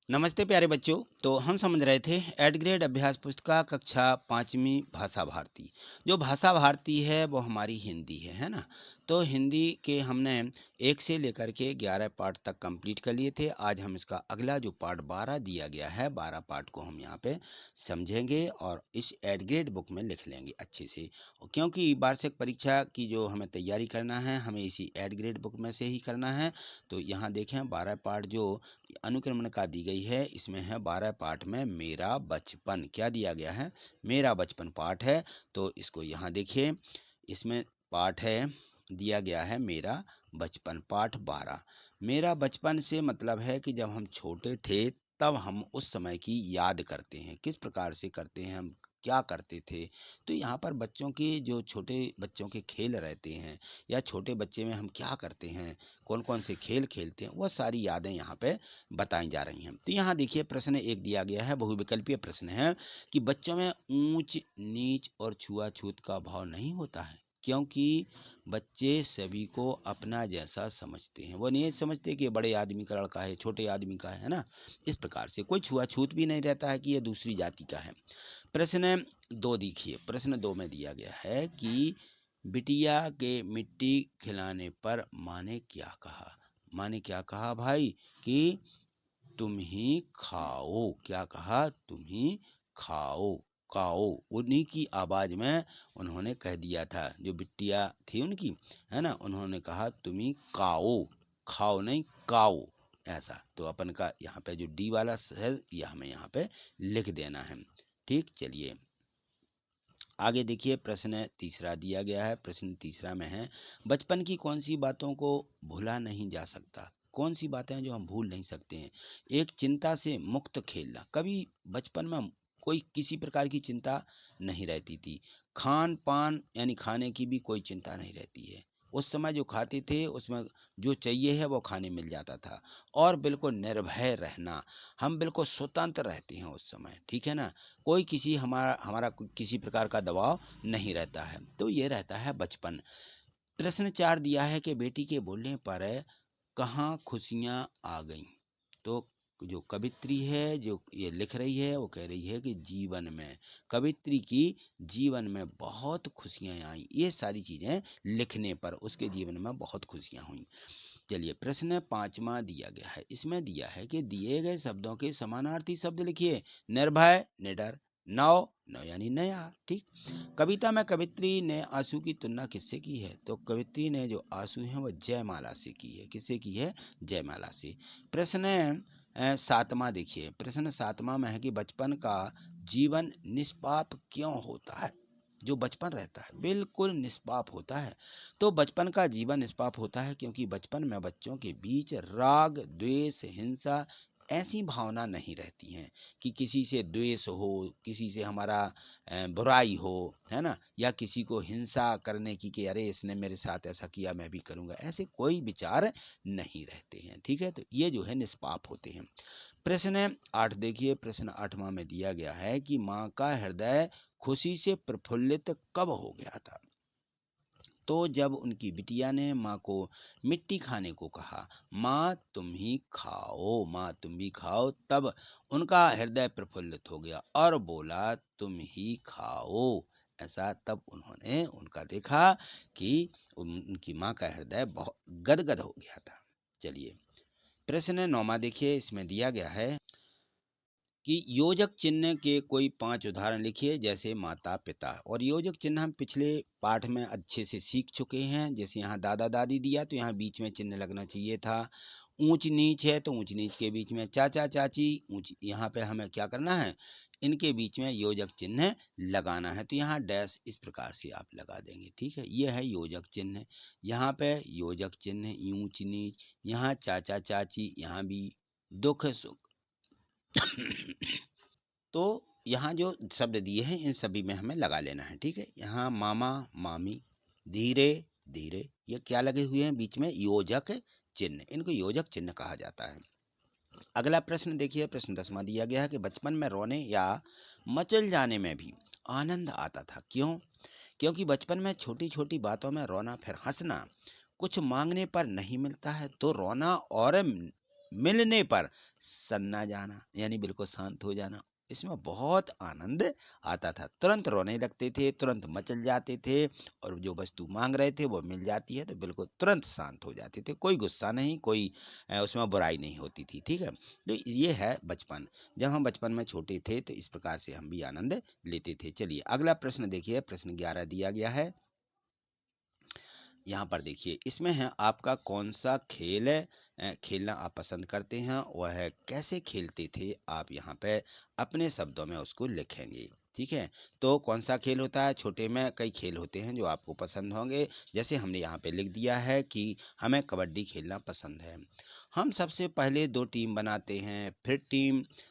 नमस्ते प्यारे बच्चों। तो हम समझ रहे थे एड ग्रेड अभ्यास पुस्तिका कक्षा 5वीं भाषा भारती। जो भाषा भारती है वो हमारी हिंदी है ना। तो हिंदी के हमने 1 से लेकर के 11 पार्ट तक कंप्लीट कर लिए थे। आज हम इसका अगला जो पार्ट 12 दिया गया है, 12 पार्ट को हम यहाँ पे समझेंगे और इस एड ग्रेड बुक में लिख लेंगे अच्छे से। क्योंकि वार्षिक परीक्षा की जो हमें तैयारी करना है, हमें इसी एड ग्रेड बुक में से ही करना है। तो यहाँ देखें 12 पार्ट जो अनुक्रमण का दी गई है, इसमें है 12 पाठ में मेरा बचपन क्या दिया गया है, मेरा बचपन पाठ है। तो इसको यहाँ देखिए, इसमें पाठ है दिया गया है मेरा बचपन पाठ 12। मेरा बचपन से मतलब है कि जब हम छोटे थे तब हम उस समय की याद करते हैं, किस प्रकार से करते हैं, हम क्या करते थे। तो यहाँ पर बच्चों के जो छोटे बच्चों के खेल रहते हैं या छोटे बच्चे में हम क्या करते हैं, कौन कौन से खेल खेलते हैं, वह सारी यादें यहाँ पे बताई जा रही हैं। तो यहाँ देखिए प्रश्न एक दिया गया है, बहुविकल्पीय प्रश्न है कि बच्चों में ऊंच नीच और छुआछूत का भाव नहीं होता है क्योंकि बच्चे सभी को अपना जैसा समझते हैं। वो नहीं समझते कि ये बड़े आदमी का लड़का है, छोटे आदमी का है ना। इस प्रकार से कोई छुआछूत भी नहीं रहता है कि ये दूसरी जाति का है। प्रश्न 2 देखिए, प्रश्न 2 में दिया गया है कि बिटिया के मिट्टी खिलाने पर माँ ने क्या कहा। माँ ने क्या कहा भाई कि तुम ही खाओ। क्या कहा, तुम ही खाओ, खाओ। उन्हीं की आवाज में उन्होंने कह दिया था, जो बिटिया थी उनकी, है ना, उन्होंने कहा तुम ही खाओ, खाओ नहीं काओ, ऐसा। तो अपन का यहाँ पे जो डी वाला है यह हमें यहाँ पे लिख देना है। ठीक, चलिए आगे देखिए। प्रश्न तीसरा दिया गया है, प्रश्न तीसरा में है बचपन की कौन सी बातों को भूला नहीं जा सकता। कौन सी बातें हैं जो हम भूल नहीं सकते हैं। एक, चिंता से मुक्त खेलना। कभी बचपन में कोई किसी प्रकार की चिंता नहीं रहती थी। खान पान यानी खाने की भी कोई चिंता नहीं रहती है। उस समय जो खाते थे उसमें जो चाहिए है वो खाने मिल जाता था। और बिल्कुल निर्भय रहना, हम बिल्कुल स्वतंत्र रहते हैं उस समय, ठीक है ना। कोई किसी हमारा हमारा किसी प्रकार का दबाव नहीं रहता है। तो ये रहता है बचपन। प्रश्न 4 दिया है कि बेटी के बोलने पर कहाँ खुशियाँ आ गईं। तो जो कवित्री है जो ये लिख रही है वो कह रही है कि जीवन में, कवित्री की जीवन में बहुत खुशियाँ आई। ये सारी चीज़ें लिखने पर उसके जीवन में बहुत खुशियाँ हुई। चलिए प्रश्न 5वां दिया गया है, इसमें दिया है कि दिए गए शब्दों के समानार्थी शब्द लिखिए। निर्भय, निडर, नव, नव यानी नया। ठीक, कविता में कवित्री ने आंसू की तुलना किससे की है। तो कवित्री ने जो आंसू हैं वो जयमाला से की है। किससे की है, जयमाला से। प्रश्न 7वां देखिए, प्रश्न 7वां में है कि बचपन का जीवन निष्पाप क्यों होता है। जो बचपन रहता है बिल्कुल निष्पाप होता है। तो बचपन का जीवन निष्पाप होता है क्योंकि बचपन में बच्चों के बीच राग द्वेष हिंसा ऐसी भावना नहीं रहती हैं कि किसी से द्वेष हो, किसी से हमारा बुराई हो, है ना, या किसी को हिंसा करने की कि अरे इसने मेरे साथ ऐसा किया मैं भी करूँगा, ऐसे कोई विचार नहीं रहते हैं। ठीक है, तो ये जो है निष्पाप होते हैं। प्रश्न 8 देखिए, प्रश्न 8वां में दिया गया है कि माँ का हृदय खुशी से प्रफुल्लित कब हो गया था। तो जब उनकी बिटिया ने माँ को मिट्टी खाने को कहा, माँ तुम ही खाओ, माँ तुम भी खाओ, तब उनका हृदय प्रफुल्लित हो गया और बोला तुम ही खाओ। ऐसा तब उन्होंने उनका देखा कि उनकी माँ का हृदय बहुत गदगद हो गया था। चलिए प्रश्न 9वां देखिए, इसमें दिया गया है कि योजक चिन्ह के कोई 5 उदाहरण लिखिए, जैसे माता पिता। और योजक चिन्ह हम पिछले पाठ में अच्छे से सीख चुके हैं। जैसे यहाँ दादा दादी दिया तो यहाँ बीच में चिन्ह लगना चाहिए था। ऊंच नीच है तो ऊंच नीच के बीच में चाचा चाची, ऊंच यहाँ पे हमें क्या करना है, इनके बीच में योजक चिन्ह लगाना है। तो यहाँ डैश इस प्रकार से आप लगा देंगे। ठीक है, ये है योजक चिन्ह। यहाँ पे योजक चिन्ह ऊंच नीच, यहाँ चाचा चाची, यहाँ भी दुख सुख। तो यहाँ जो शब्द दिए हैं इन सभी में हमें लगा लेना है। ठीक है, यहाँ मामा मामी, धीरे धीरे, ये क्या लगे हुए हैं बीच में, योजक चिन्ह। इनको योजक चिन्ह कहा जाता है। अगला प्रश्न देखिए, प्रश्न 10वां दिया गया है कि बचपन में रोने या मचल जाने में भी आनंद आता था। क्यों, क्योंकि बचपन में छोटी छोटी बातों में रोना फिर हंसना, कुछ मांगने पर नहीं मिलता है तो रोना और मिलने पर सन्ना जाना, यानी बिल्कुल शांत हो जाना। इसमें बहुत आनंद आता था, तुरंत रोने लगते थे, तुरंत मचल जाते थे, और जो वस्तु मांग रहे थे वो मिल जाती है तो बिल्कुल तुरंत शांत हो जाते थे, कोई गुस्सा नहीं, कोई उसमें बुराई नहीं होती थी। ठीक है, तो ये है बचपन। जब हम बचपन में छोटे थे तो इस प्रकार से हम भी आनंद लेते थे। चलिए अगला प्रश्न देखिए, प्रश्न 11 दिया गया है। यहाँ पर देखिए, इसमें है आपका कौन सा खेल खेलना आप पसंद करते हैं, वह कैसे खेलते थे, आप यहाँ पे अपने शब्दों में उसको लिखेंगे। ठीक है, तो कौन सा खेल होता है, छोटे में कई खेल होते हैं जो आपको पसंद होंगे। जैसे हमने यहाँ पे लिख दिया है कि हमें कबड्डी खेलना पसंद है। हम सबसे पहले दो टीम बनाते हैं, फिर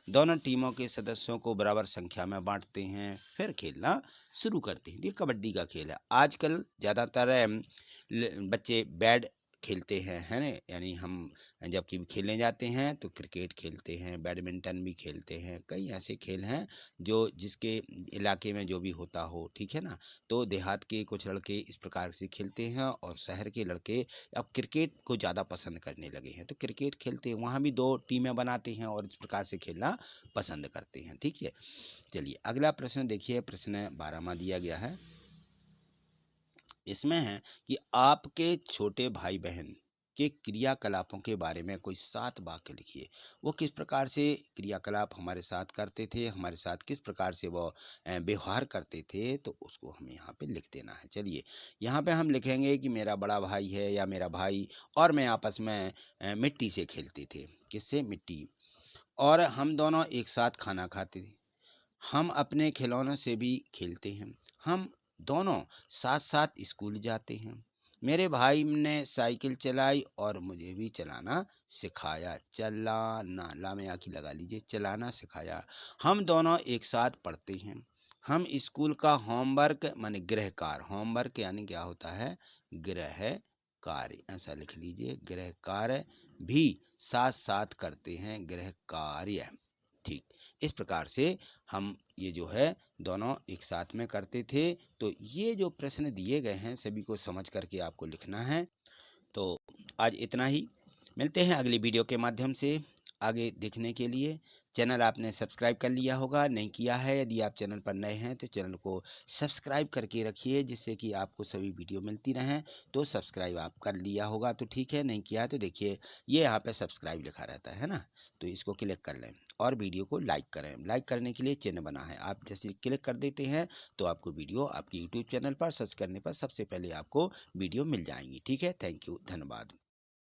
दोनों टीमों के सदस्यों को बराबर संख्या में बांटते हैं, फिर खेलना शुरू करते हैं। ये कबड्डी का खेल है। आजकल ज़्यादातर बच्चे बैट खेलते हैं, है ना, यानी हम जब कि खेलने जाते हैं तो क्रिकेट खेलते हैं, बैडमिंटन भी खेलते हैं, कई ऐसे खेल हैं जो जिसके इलाके में जो भी होता हो। ठीक है ना, तो देहात के कुछ लड़के इस प्रकार से खेलते हैं और शहर के लड़के अब क्रिकेट को ज़्यादा पसंद करने लगे हैं, तो क्रिकेट खेलते हैं, वहाँ भी दो टीमें बनाते हैं और इस प्रकार से खेलना पसंद करते हैं। ठीक है, चलिए अगला प्रश्न देखिए, प्रश्न 12वां दिया गया है। इसमें है कि आपके छोटे भाई बहन के क्रियाकलापों के बारे में कोई 7 वाक्य लिखिए। वो किस प्रकार से क्रियाकलाप हमारे साथ करते थे, हमारे साथ किस प्रकार से वो व्यवहार करते थे, तो उसको हमें यहाँ पे लिख देना है। चलिए यहाँ पे हम लिखेंगे कि मेरा बड़ा भाई है या मेरा भाई और मैं आपस में मिट्टी से खेलते थे। किससे? मिट्टी। और हम दोनों एक साथ खाना खाते थे। हम अपने खिलौनों से भी खेलते हैं। हम दोनों साथ साथ स्कूल जाते हैं। मेरे भाई ने साइकिल चलाई और मुझे भी चलाना सिखाया। चलाना, ला में आखी लगा लीजिए, चलाना सिखाया। हम दोनों एक साथ पढ़ते हैं। हम स्कूल का होमवर्क माने गृह कार्य, होमवर्क यानी क्या होता है? गृह कार्य, ऐसा लिख लीजिए, गृह कार्य भी साथ साथ करते हैं, गृह कार्य। ठीक, इस प्रकार से हम ये जो है दोनों एक साथ में करते थे। तो ये जो प्रश्न दिए गए हैं सभी को समझ करके आपको लिखना है। तो आज इतना ही, मिलते हैं अगली वीडियो के माध्यम से। आगे देखने के लिए चैनल आपने सब्सक्राइब कर लिया होगा, नहीं किया है, यदि आप चैनल पर नए हैं तो चैनल को सब्सक्राइब करके रखिए, जिससे कि आपको सभी वीडियो मिलती रहें। तो सब्सक्राइब आप कर लिया होगा तो ठीक है, नहीं किया है तो देखिए ये यहाँ पे सब्सक्राइब लिखा रहता है ना, तो इसको क्लिक कर लें और वीडियो को लाइक करें। लाइक करने के लिए चिन्ह बना है, आप जैसे क्लिक कर देते हैं तो आपको वीडियो आपके यूट्यूब चैनल पर सर्च करने पर सबसे पहले आपको वीडियो मिल जाएंगी। ठीक है, थैंक यू, धन्यवाद।